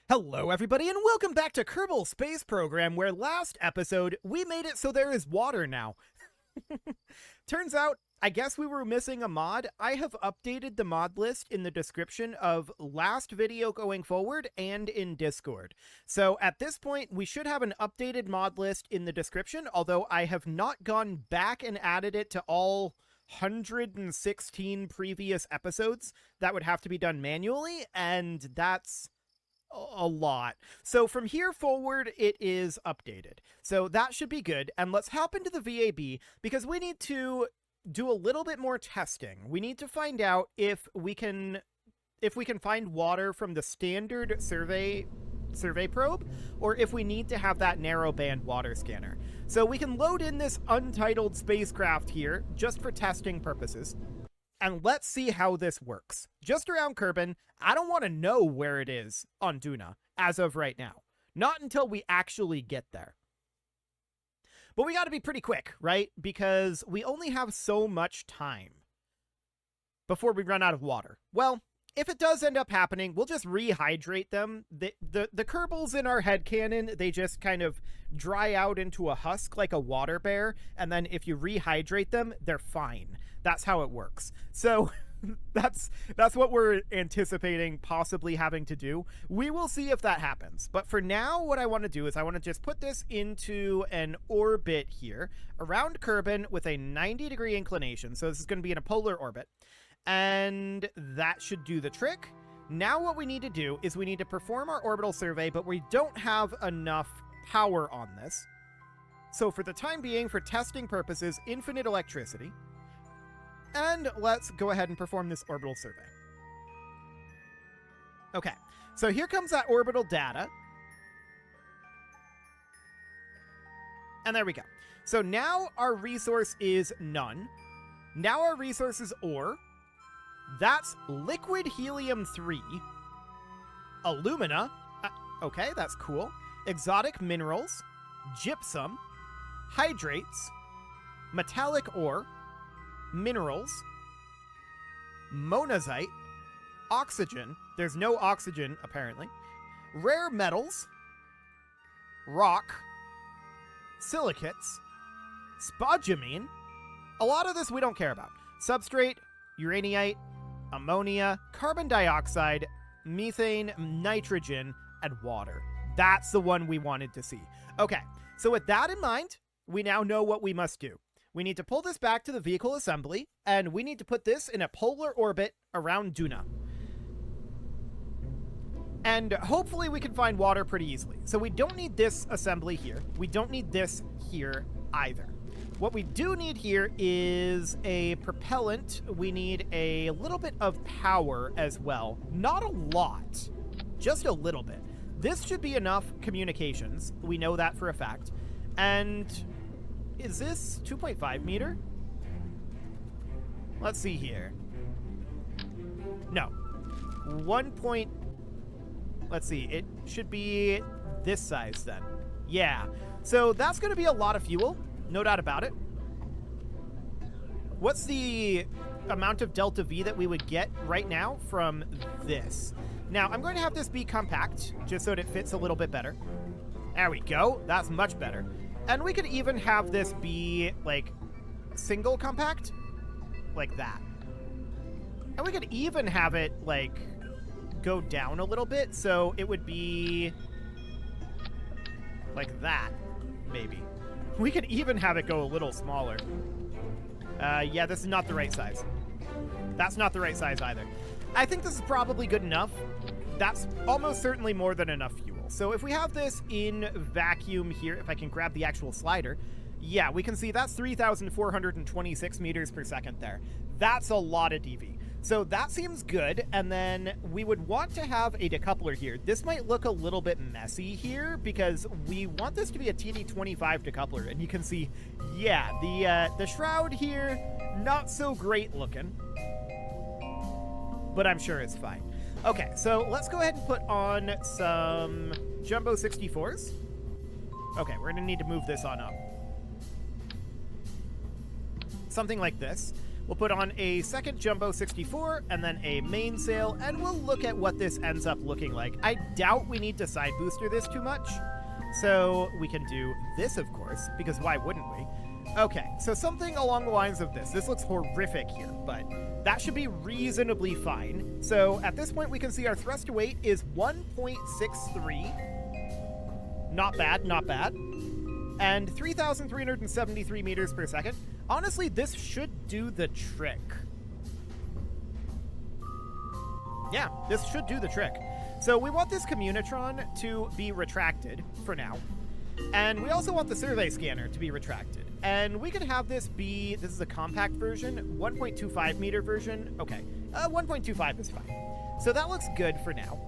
Hello everybody and welcome back to Kerbal Space Program, where last episode we made it so there is water now. Turns out, I guess we were missing a mod. I have updated the mod list in the description of last video going forward and in Discord. So at this point, we should have an updated mod list in the description, although I have not gone back and added it to all 116 previous episodes. That would have to be done manually, and that's a lot. So from here forward, it is updated. So that should be good. And let's hop into the VAB because we need to do a little bit more testing. We need to find out if we can find water from the standard survey probe, or if we need to have that narrowband water scanner. So we can load in this untitled spacecraft here just for testing purposes. And let's see how this works. Just around Kerbin, I don't want to know where it is on Duna as of right now. Not until we actually get there. But we got to be pretty quick, right? Because we only have so much time before we run out of water. Well, if it does end up happening, we'll just rehydrate them. The Kerbals in our headcanon, they just kind of dry out into a husk like a water bear. And then if you rehydrate them, they're fine. That's how it works. So that's what we're anticipating possibly having to do. We will see if that happens. But for now, what I want to do is I want to just put this into an orbit here around Kerbin with a 90-degree inclination. So this is going to be in a polar orbit. And that should do the trick. Now what we need to do is we need to perform our orbital survey, but we don't have enough power on this. So for the time being, for testing purposes, infinite electricity. And let's go ahead and perform this orbital survey. Okay, so here comes that orbital data. And there we go. So now our resource is none. Now our resource is ore. That's liquid helium-3. Alumina. Okay, that's cool. Exotic minerals. Gypsum. Hydrates. Metallic ore. Minerals, monazite, oxygen. There's no oxygen, apparently. Rare metals, rock, silicates, spodumene. A lot of this we don't care about. Substrate, uraninite, ammonia, carbon dioxide, methane, nitrogen, and water. That's the one we wanted to see. Okay, so with that in mind, we now know what we must do. We need to pull this back to the vehicle assembly, and we need to put this in a polar orbit around Duna. And hopefully we can find water pretty easily. So we don't need this assembly here. We don't need this here either. What we do need here is a propellant. We need a little bit of power as well. Not a lot, just a little bit. This should be enough communications. We know that for a fact. And is this 2.5 meter? Let's see here. No. 1 point... Let's see. It should be this size then. Yeah. So that's going to be a lot of fuel. No doubt about it. What's the amount of delta V that we would get right now from this? Now, I'm going to have this be compact, just so that it fits a little bit better. There we go. That's much better. And we could even have this be, like, single compact, like that. And we could even have it, like, go down a little bit, so it would be like that, maybe. We could even have it go a little smaller. Yeah, this is not the right size. That's not the right size either. I think this is probably good enough. That's almost certainly more than enough fuel. So if we have this in vacuum here, if I can grab the actual slider, yeah, we can see that's 3,426 meters per second there. That's a lot of DV. So that seems good, and then we would want to have a decoupler here. This might look a little bit messy here because we want this to be a TD25 decoupler, and you can see, yeah, the shroud here, not so great looking, but I'm sure it's fine. Okay, so let's go ahead and put on some Jumbo 64s. Okay, we're going to need to move this on up. Something like this. We'll put on a second Jumbo 64 and then a mainsail, and we'll look at what this ends up looking like. I doubt we need to side booster this too much, so we can do this, of course, because why wouldn't we? Okay, so something along the lines of this. This looks horrific here, but that should be reasonably fine. So at this point, we can see our thrust to weight is 1.63. Not bad, not bad. And 3,373 meters per second. Honestly, this should do the trick. Yeah, this should do the trick. So we want this Communitron to be retracted for now. And we also want the survey scanner to be retracted. And we could have this be, this is a compact version, 1.25 meter version. Okay, 1.25 is fine. So that looks good for now.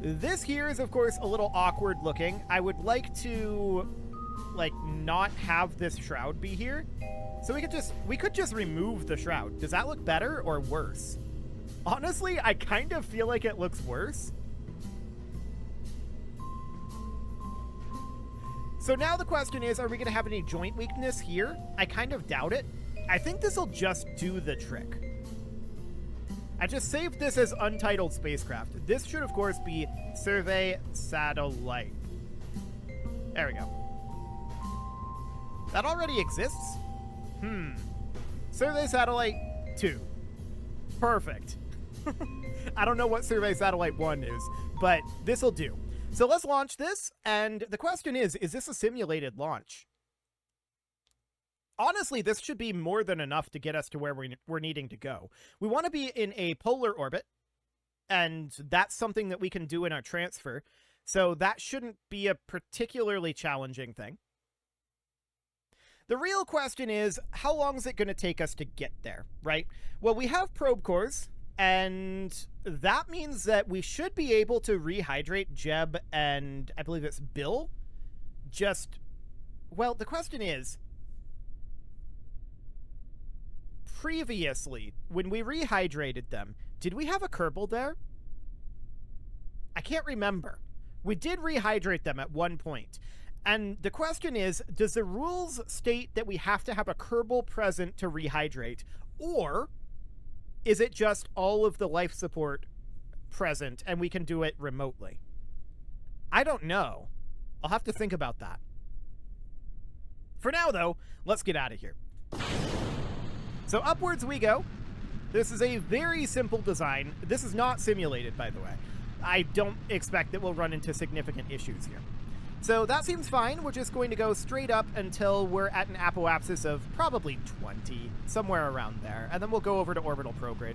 This here is, of course, a little awkward looking. I would like to, like, not have this shroud be here. So we could just remove the shroud. Does that look better or worse? Honestly, I kind of feel like it looks worse. So now the question is, are we going to have any joint weakness here? I kind of doubt it. I think this will just do the trick. I just saved this as untitled spacecraft. This should, of course, be survey satellite. There we go. That already exists? Survey satellite 2. Perfect. I don't know what survey satellite 1 is, but this'll do. So let's launch this, and the question is this a simulated launch? Honestly, this should be more than enough to get us to where we're needing to go. We want to be in a polar orbit, and that's something that we can do in our transfer, so that shouldn't be a particularly challenging thing. The real question is, how long is it going to take us to get there, right? Well, we have probe cores, and that means that we should be able to rehydrate Jeb and I believe it's Bill. Well, the question is, previously, when we rehydrated them, did we have a Kerbal there? I can't remember. We did rehydrate them at one point. And the question is, does the rules state that we have to have a Kerbal present to rehydrate, or is it just all of the life support present and we can do it remotely? I don't know. I'll have to think about that. For now, though, let's get out of here. So upwards we go. This is a very simple design. This is not simulated, by the way. I don't expect that we'll run into significant issues here. So that seems fine. We're just going to go straight up until we're at an apoapsis of probably 20, somewhere around there, and then we'll go over to orbital prograde.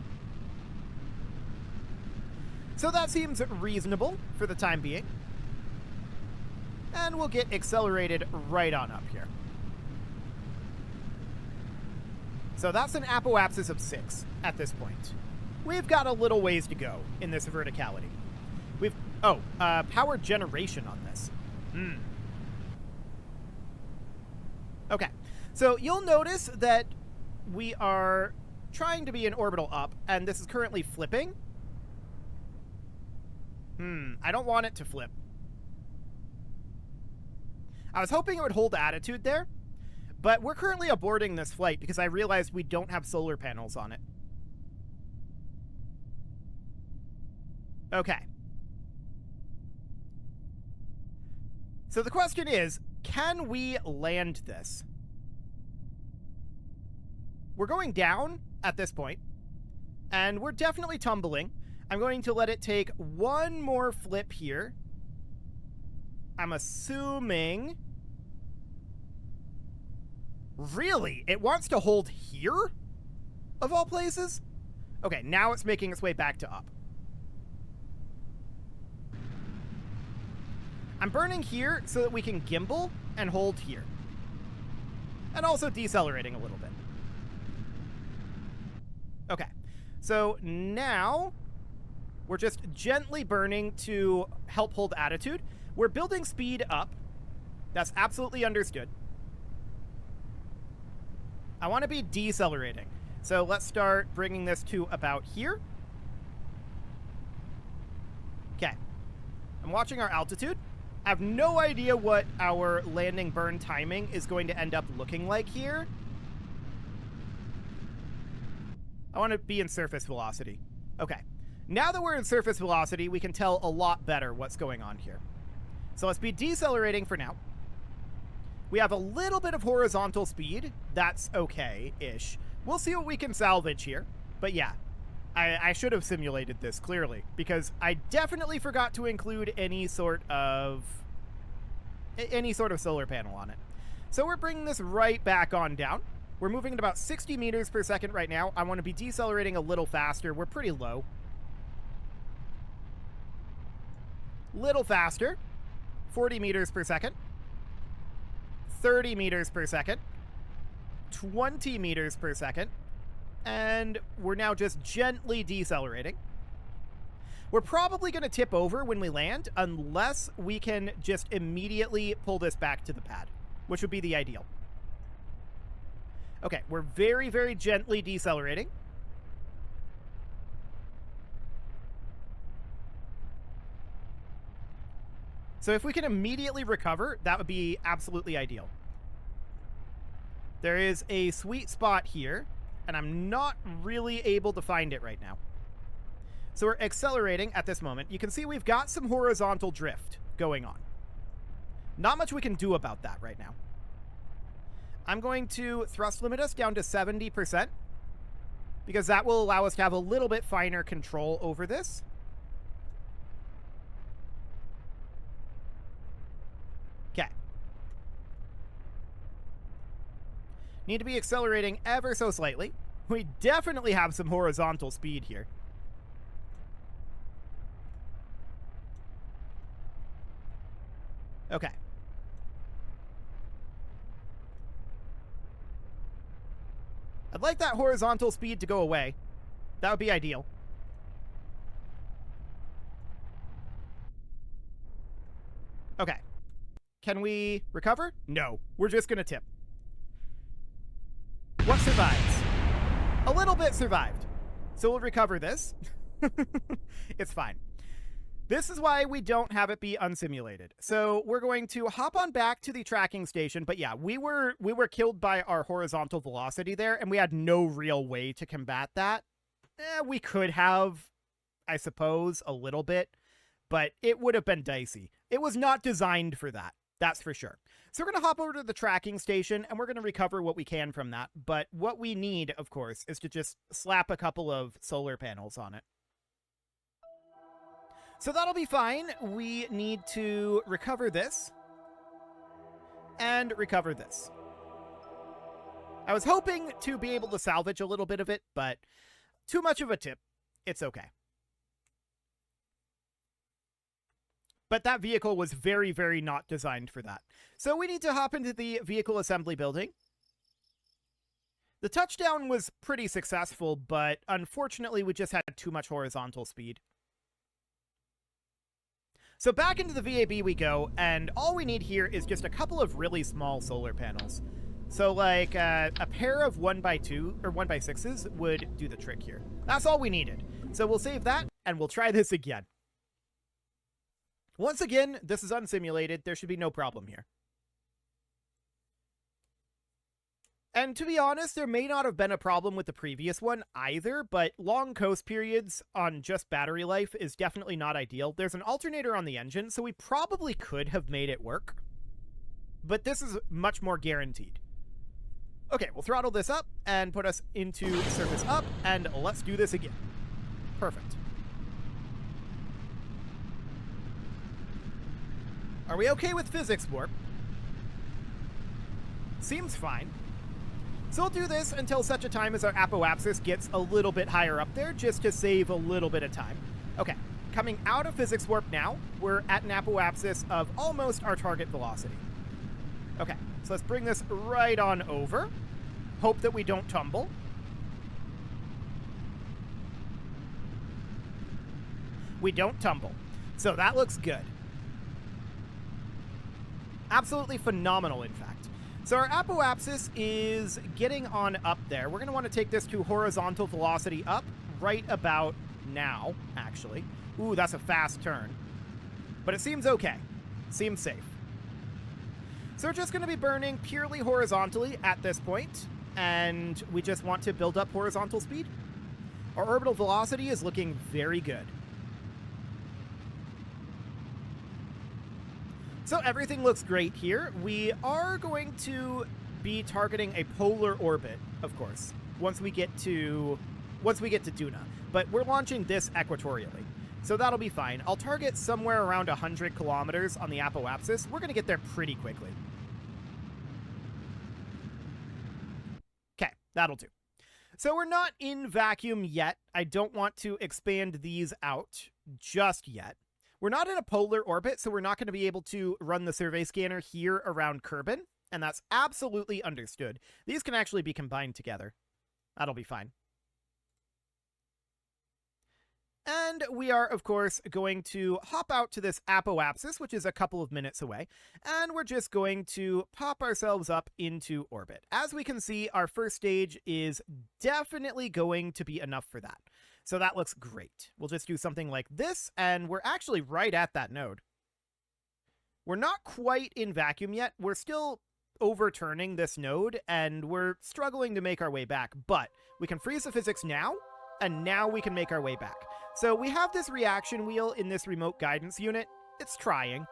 So that seems reasonable for the time being. And we'll get accelerated right on up here. So that's an apoapsis of 6 at this point. We've got a little ways to go in this verticality. Power generation on this. Okay, so you'll notice that we are trying to be in orbital up, and this is currently flipping. I don't want it to flip. I was hoping it would hold attitude there, but we're currently aborting this flight because I realized we don't have solar panels on it. Okay. So the question is, can we land this? We're going down at this point, and we're definitely tumbling. I'm going to let it take one more flip here. I'm assuming... Really? It wants to hold here? Of all places? Okay, now it's making its way back to up. I'm burning here so that we can gimbal and hold here. And also decelerating a little bit. Okay, so now we're just gently burning to help hold attitude. We're building speed up. That's absolutely understood. I want to be decelerating. So let's start bringing this to about here. Okay. I'm watching our altitude. I have no idea what our landing burn timing is going to end up looking like here. I want to be in surface velocity. Okay. Now that we're in surface velocity, we can tell a lot better what's going on here. So let's be decelerating for now. We have a little bit of horizontal speed. That's okay-ish. We'll see what we can salvage here. But yeah, I should have simulated this clearly, because I definitely forgot to include any sort of solar panel on it. So we're bringing this right back on down. We're moving at about 60 meters per second right now. I want to be decelerating a little faster. We're pretty low. Little faster. 40 meters per second. 30 meters per second. 20 meters per second. And we're now just gently decelerating. We're probably going to tip over when we land, unless we can just immediately pull this back to the pad, which would be the ideal. Okay, we're very, very gently decelerating. So if we can immediately recover, that would be absolutely ideal. There is a sweet spot here, and I'm not really able to find it right now. So we're accelerating at this moment. You can see we've got some horizontal drift going on. Not much we can do about that right now. I'm going to thrust limit us down to 70%, because that will allow us to have a little bit finer control over this. Okay. Need to be accelerating ever so slightly. We definitely have some horizontal speed here. Okay. I'd like that horizontal speed to go away. That would be ideal. Okay. Can we recover? No. We're just going to tip. What survives? A little bit survived. So we'll recover this. It's fine. This is why we don't have it be unsimulated. So we're going to hop on back to the tracking station. But yeah, we were killed by our horizontal velocity there, and we had no real way to combat that. We could have, I suppose, a little bit, but it would have been dicey. It was not designed for that. That's for sure. So we're going to hop over to the tracking station, and we're going to recover what we can from that. But what we need, of course, is to just slap a couple of solar panels on it. So that'll be fine. We need to recover this and recover this. I was hoping to be able to salvage a little bit of it, but too much of a tip. It's okay. But that vehicle was very, very not designed for that. So we need to hop into the vehicle assembly building. The touchdown was pretty successful, but unfortunately we just had too much horizontal speed. So back into the VAB we go, and all we need here is just a couple of really small solar panels. So like a pair of 1x2 or 1x6s would do the trick here. That's all we needed. So we'll save that, and we'll try this again. Once again, this is unsimulated. There should be no problem here. And to be honest, there may not have been a problem with the previous one either, but long coast periods on just battery life is definitely not ideal. There's an alternator on the engine, so we probably could have made it work. But this is much more guaranteed. Okay, we'll throttle this up and put us into surface up, and let's do this again. Perfect. Are we okay with physics warp? Seems fine. So we'll do this until such a time as our apoapsis gets a little bit higher up there, just to save a little bit of time. Okay, coming out of physics warp now, we're at an apoapsis of almost our target velocity. Okay, so let's bring this right on over. Hope that we don't tumble. We don't tumble. So that looks good. Absolutely phenomenal, in fact. So our apoapsis is getting on up there. We're going to want to take this to horizontal velocity up right about now, actually. Ooh, that's a fast turn. But it seems okay. Seems safe. So we're just going to be burning purely horizontally at this point, and we just want to build up horizontal speed. Our orbital velocity is looking very good. So everything looks great here. We are going to be targeting a polar orbit, of course, once we get to Duna. But we're launching this equatorially, so that'll be fine. I'll target somewhere around 100 kilometers on the apoapsis. We're going to get there pretty quickly. Okay, that'll do. So we're not in vacuum yet. I don't want to expand these out just yet. We're not in a polar orbit, so we're not going to be able to run the survey scanner here around Kerbin, and that's absolutely understood. These can actually be combined together. That'll be fine. And we are, of course, going to hop out to this apoapsis, which is a couple of minutes away, and we're just going to pop ourselves up into orbit. As we can see, our first stage is definitely going to be enough for that. So that looks great. We'll just do something like this, and we're actually right at that node. We're not quite in vacuum yet. We're still overturning this node, and we're struggling to make our way back, but we can freeze the physics now, and now we can make our way back. So we have this reaction wheel in this remote guidance unit. It's trying.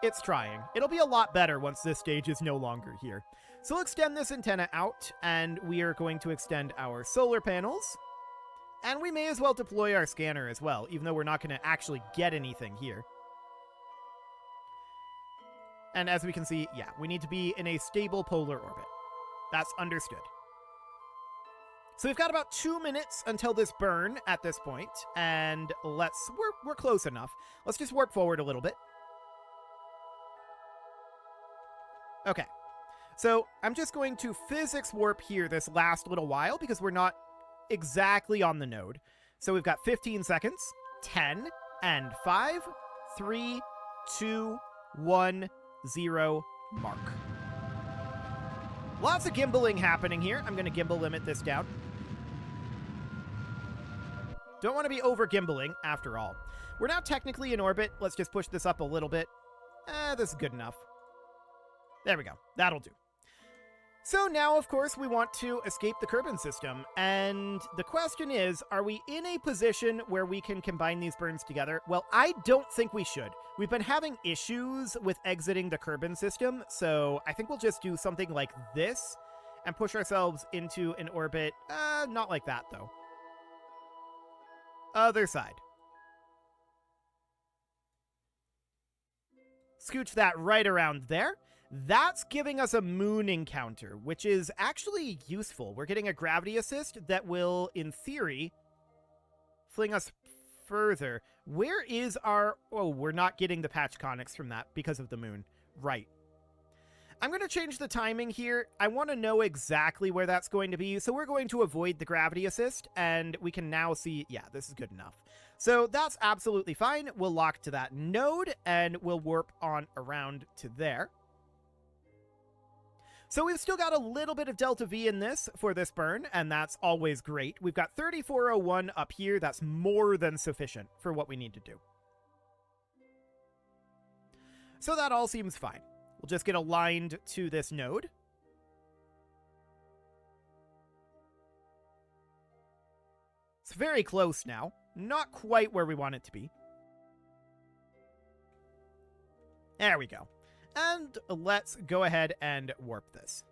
It's trying. It'll be a lot better once this stage is no longer here. So we'll extend this antenna out, and we are going to extend our solar panels. And we may as well deploy our scanner as well, even though we're not going to actually get anything here. And as we can see, yeah, we need to be in a stable polar orbit. That's understood. So we've got about 2 minutes until this burn at this point, and we're close enough. Let's just warp forward a little bit. Okay. So I'm just going to physics warp here this last little while because we're not exactly on the node. So we've got 15 seconds, 10, and 5, 3, 2, 1, 0, mark. Lots of gimbaling happening here. I'm going to gimbal limit this down. Don't want to be over gimbaling after all. We're now technically in orbit. Let's just push this up a little bit. This is good enough. There we go. That'll do. So now, of course, we want to escape the Kerbin system, and the question is, are we in a position where we can combine these burns together? Well, I don't think we should. We've been having issues with exiting the Kerbin system, so I think we'll just do something like this and push ourselves into an orbit. Not like that, though. Other side. Scooch that right around there. That's giving us a moon encounter, which is actually useful. We're getting a gravity assist that will, in theory, fling us further. Where is our... Oh, we're not getting the patch conics from that because of the moon. Right. I'm going to change the timing here. I want to know exactly where that's going to be, so we're going to avoid the gravity assist, and we can now see... Yeah, this is good enough. So that's absolutely fine. We'll lock to that node, and we'll warp on around to there. So we've still got a little bit of delta V in this for this burn, and that's always great. We've got 3401 up here. That's more than sufficient for what we need to do. So that all seems fine. We'll just get aligned to this node. It's very close now. Not quite where we want it to be. There we go. And let's go ahead and warp this.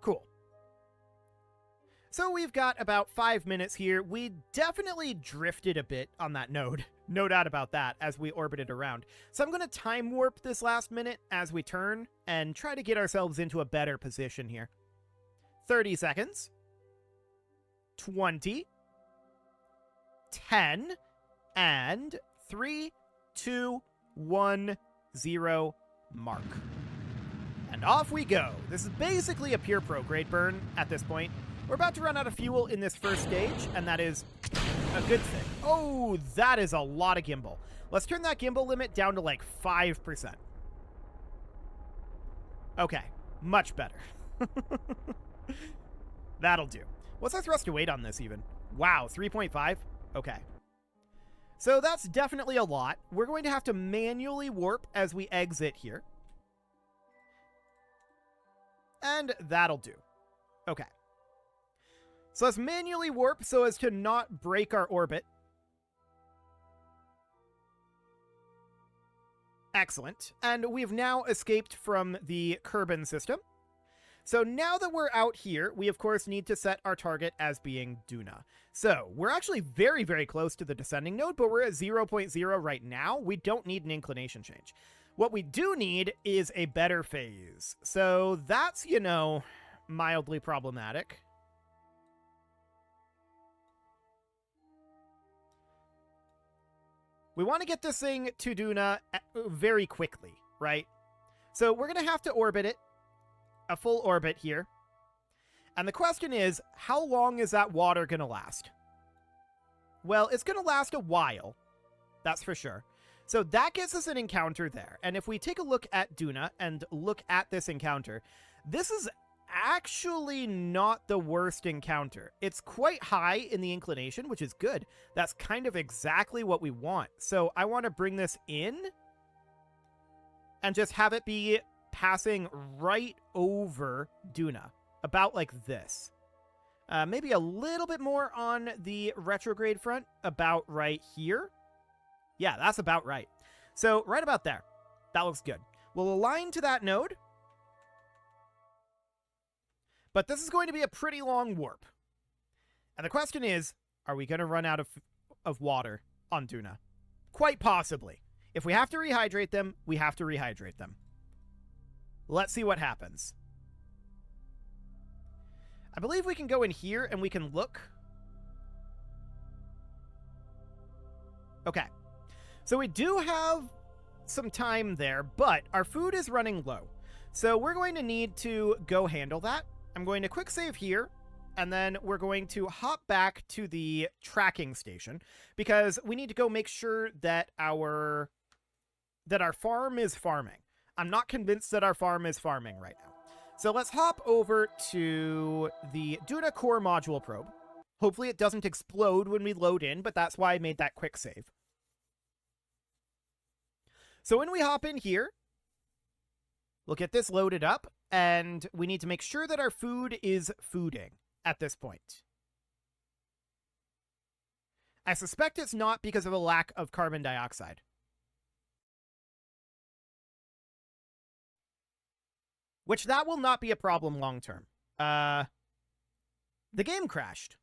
Cool. So we've got about 5 minutes here. We definitely drifted a bit on that node. No doubt about that as we orbited around. So I'm going to time warp this last minute as we turn and try to get ourselves into a better position here. 30 seconds. 20. 10. And 3, 2, 1, 0, mark. And off we go. This is basically a pure prograde burn at this point. We're about to run out of fuel in this first stage, and that is a good thing. Oh, that is a lot of gimbal. Let's turn that gimbal limit down to like 5%. Okay, much better. That'll do. What's our thrust to weight on this even? Wow, 3.5? Okay. So that's definitely a lot. We're going to have to manually warp as we exit here. And that'll do. Okay. So let's manually warp so as to not break our orbit. Excellent. And we've now escaped from the Kerbal system. So now that we're out here, we of course need to set our target as being Duna. So we're actually very, very close to the descending node, but we're at 0.0 right now. We don't need an inclination change. What we do need is a better phase. So that's, you know, mildly problematic. We want to get this thing to Duna very quickly, right? So we're going to have to orbit it. A full orbit here. And the question is, how long is that water going to last? Well, it's going to last a while. That's for sure. So that gives us an encounter there. And if we take a look at Duna and look at this encounter, this is actually not the worst encounter. It's quite high in the inclination, which is good. That's kind of exactly what we want. So I want to bring this in and just have it be passing right over Duna, about like this. Maybe a little bit more on the retrograde front, about right here. Yeah, that's about right. So right about there. That looks good. We'll align to that node. But this is going to be a pretty long warp. And the question is, are we going to run out of water on Duna? Quite possibly. If we have to rehydrate them, we have to rehydrate them. Let's see what happens. I believe we can go in here and we can look. Okay. So we do have some time there, but our food is running low. So we're going to need to go handle that. I'm going to quick save here, and then we're going to hop back to the tracking station because we need to go make sure that our farm is farming. I'm not convinced that our farm is farming right now. So let's hop over to the Duna core module probe. Hopefully it doesn't explode when we load in, but that's why I made that quick save. So when we hop in here, we'll get this loaded up, and we need to make sure that our food is fooding at this point. I suspect it's not because of a lack of carbon dioxide. Which that will not be a problem long term. The game crashed.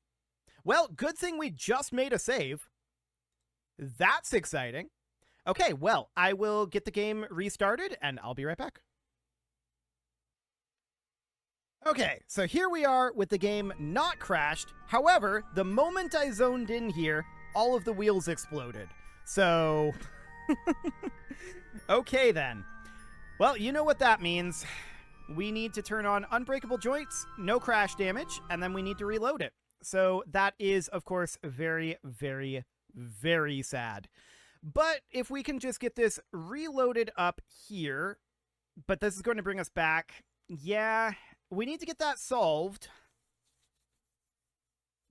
Well, good thing we just made a save. That's exciting. Okay, well, I will get the game restarted, and I'll be right back. Okay, so here we are with the game not crashed. However, the moment I zoned in here, all of the wheels exploded. So, okay then. Well, you know what that means. We need to turn on unbreakable joints, no crash damage, and then we need to reload it. So that is, of course, very, very, very sad. But if we can just get this reloaded up here, but this is going to bring us back. Yeah, we need to get that solved.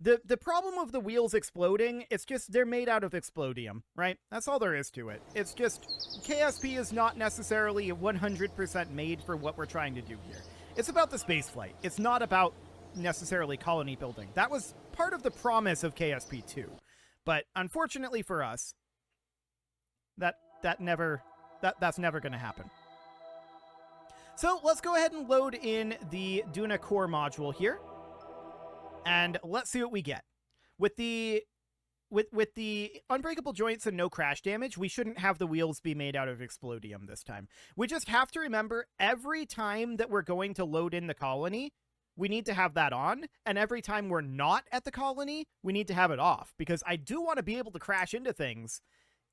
The problem of the wheels exploding, it's just they're made out of explodium, right? That's all there is to it. It's just KSP is not necessarily 100% made for what we're trying to do here. It's about the spaceflight. It's not about necessarily colony building. That was part of the promise of KSP 2. But unfortunately for us, that's never going to happen. So let's go ahead and load in the Duna core module here. And let's see what we get. With the unbreakable joints and no crash damage, we shouldn't have the wheels be made out of explodium this time. We just have to remember every time that we're going to load in the colony, we need to have that on. And every time we're not at the colony, we need to have it off. Because I do want to be able to crash into things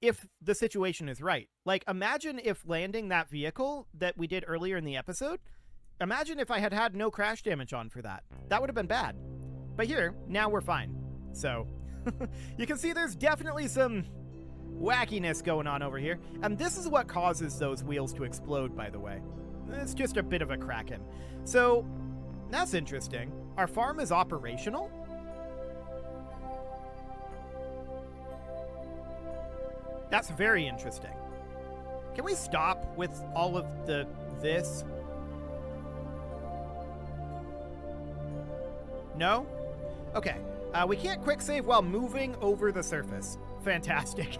if the situation is right. Like, imagine if landing that vehicle that we did earlier in the episode, imagine if I had had no crash damage on for that. That would have been bad. But here, now we're fine. So, you can see there's definitely some wackiness going on over here. And this is what causes those wheels to explode, by the way. It's just a bit of a kraken. So, that's interesting. Our farm is operational. That's very interesting. Can we stop with all of this? No? Okay. We can't quick save while moving over the surface. Fantastic.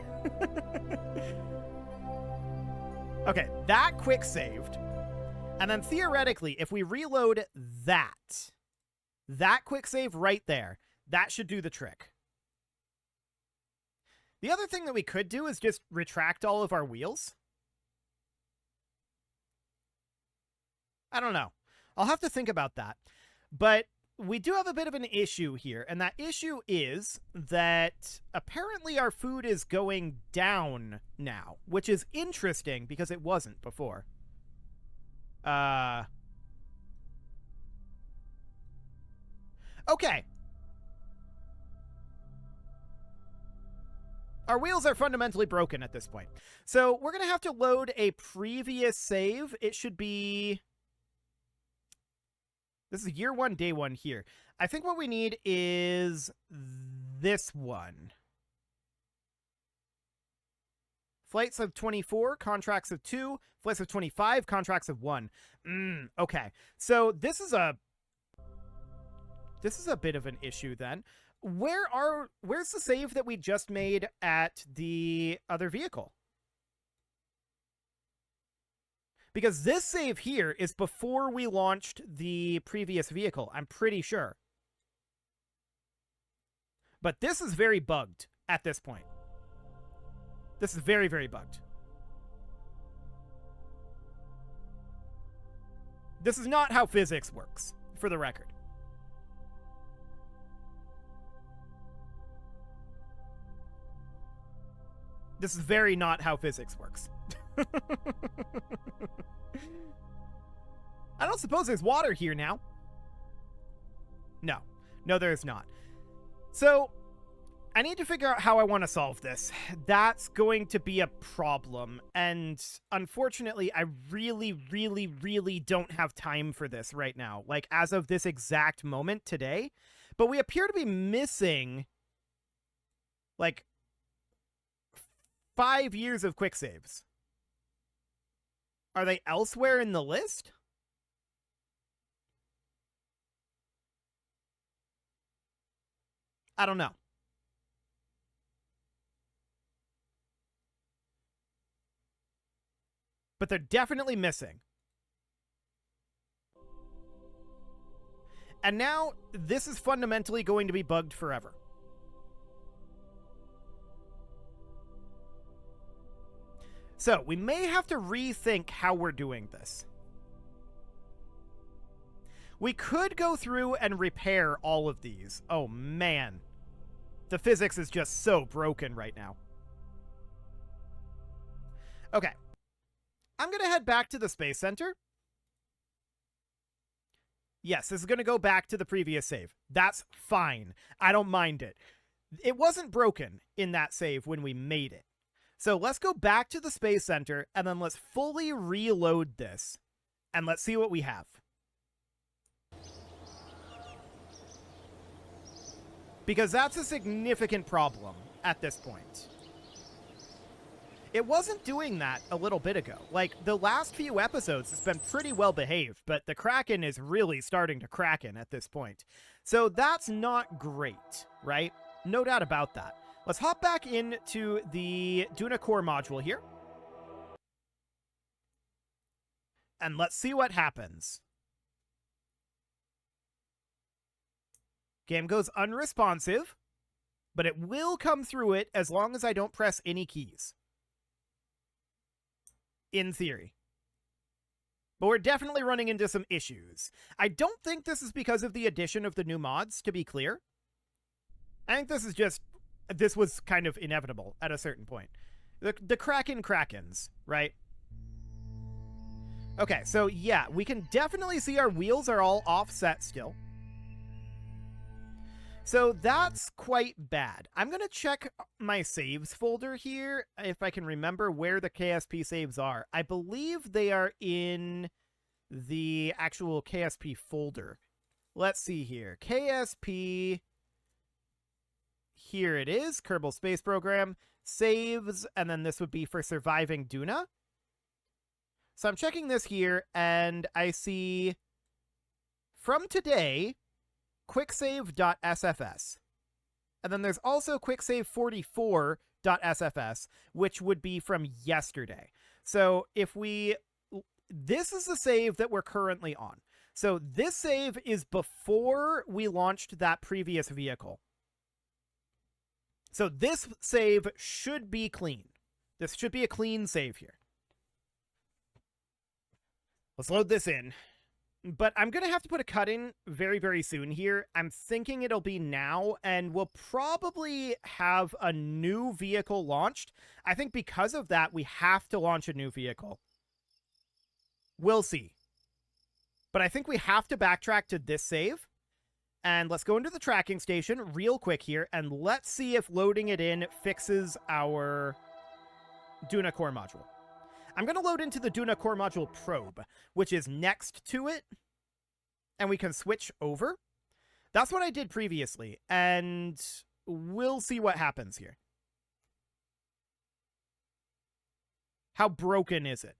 Okay, that quick saved. And then theoretically, if we reload that quick save right there, that should do the trick. The other thing that we could do is just retract all of our wheels. I don't know. I'll have to think about that. But we do have a bit of an issue here, and that issue is that apparently our food is going down now, which is interesting because it wasn't before. Okay. Our wheels are fundamentally broken at this point. So we're going to have to load a previous save. It should be... This is year 1, day 1 here. I think what we need is this one. Flights of 24, contracts of 2, flights of 25, contracts of 1. Okay. So this is a bit of an issue then. Where's the save that we just made at the other vehicle? Because this save here is before we launched the previous vehicle, I'm pretty sure. But this is very bugged at this point. This is very, very bugged. This is not how physics works, for the record. This is very not how physics works. I don't suppose there's water here now. No. No, there is not. So, I need to figure out how I want to solve this. That's going to be a problem. And unfortunately, I really, really, really don't have time for this right now. Like, as of this exact moment today. But we appear to be missing, like, 5 years of quick saves. Are they elsewhere in the list? I don't know. But they're definitely missing. And now, this is fundamentally going to be bugged forever. So, we may have to rethink how we're doing this. We could go through and repair all of these. Oh, man. The physics is just so broken right now. Okay. I'm going to head back to the Space Center. Yes, this is going to go back to the previous save. That's fine. I don't mind it. It wasn't broken in that save when we made it. So let's go back to the Space Center, and then let's fully reload this, and let's see what we have. Because that's a significant problem at this point. It wasn't doing that a little bit ago. Like, the last few episodes, it's been pretty well behaved, but the Kraken is really starting to kraken at this point. So that's not great, right? No doubt about that. Let's hop back into the Duna core module here. And let's see what happens. Game goes unresponsive, but it will come through it as long as I don't press any keys. In theory. But we're definitely running into some issues. I don't think this is because of the addition of the new mods, to be clear. I think this is just... This was kind of inevitable at a certain point. The Kraken krakens, right? Okay, so yeah, we can definitely see our wheels are all offset still. So that's quite bad. I'm going to check my saves folder here, if I can remember where the KSP saves are. I believe they are in the actual KSP folder. Let's see here. KSP... Here it is, Kerbal Space Program, saves, and then this would be for surviving Duna. So I'm checking this here, and I see from today, quicksave.sfs. And then there's also quicksave44.sfs, which would be from yesterday. So if we... This is the save that we're currently on. So this save is before we launched that previous vehicle. So this save should be clean. This should be a clean save here. Let's load this in. But I'm going to have to put a cut in very, very soon here. I'm thinking it'll be now, and we'll probably have a new vehicle launched. I think because of that, we have to launch a new vehicle. We'll see. But I think we have to backtrack to this save. And let's go into the tracking station real quick here, and let's see if loading it in fixes our Duna core module. I'm going to load into the Duna core module probe, which is next to it, and we can switch over. That's what I did previously, and we'll see what happens here. How broken is it?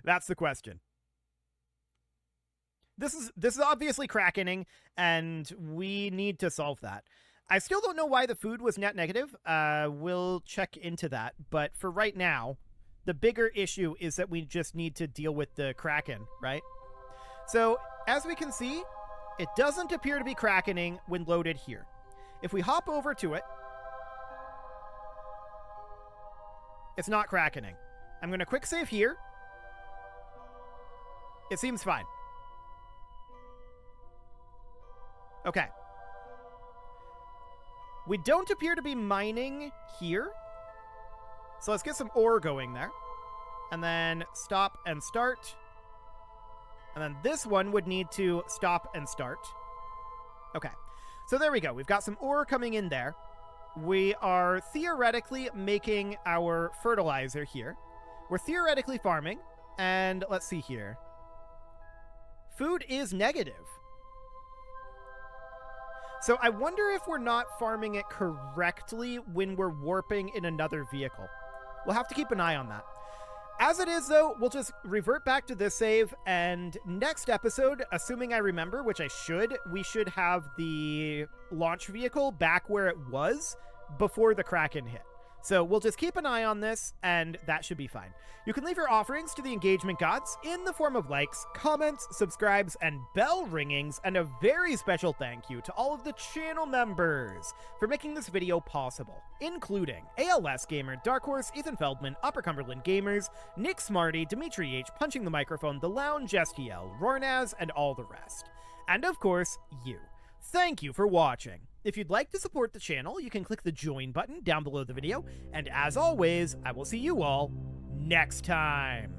That's the question. This is obviously crackening, and we need to solve that. I still don't know why the food was net negative. We'll check into that, but for right now, the bigger issue is that we just need to deal with the Kraken, right? So, as we can see, it doesn't appear to be crackening when loaded here. If we hop over to it, it's not crackening. I'm going to quick save here. It seems fine. Okay. We don't appear to be mining here. So let's get some ore going there. And then stop and start. And then this one would need to stop and start. Okay. So there we go. We've got some ore coming in there. We are theoretically making our fertilizer here. We're theoretically farming. And let's see here. Food is negative. So I wonder if we're not farming it correctly when we're warping in another vehicle. We'll have to keep an eye on that. As it is, though, we'll just revert back to this save, and next episode, assuming I remember, which I should, we should have the launch vehicle back where it was before the Kraken hit. So we'll just keep an eye on this, and that should be fine. You can leave your offerings to the engagement gods in the form of likes, comments, subscribes, and bell ringings, and a very special thank you to all of the channel members for making this video possible, including ALS Gamer, Dark Horse, Ethan Feldman, Upper Cumberland Gamers, Nick Smarty, Dimitri H, Punching the Microphone, The Lounge, STL, Rornaz, and all the rest. And of course, you. Thank you for watching. If you'd like to support the channel, you can click the join button down below the video, and as always, I will see you all next time.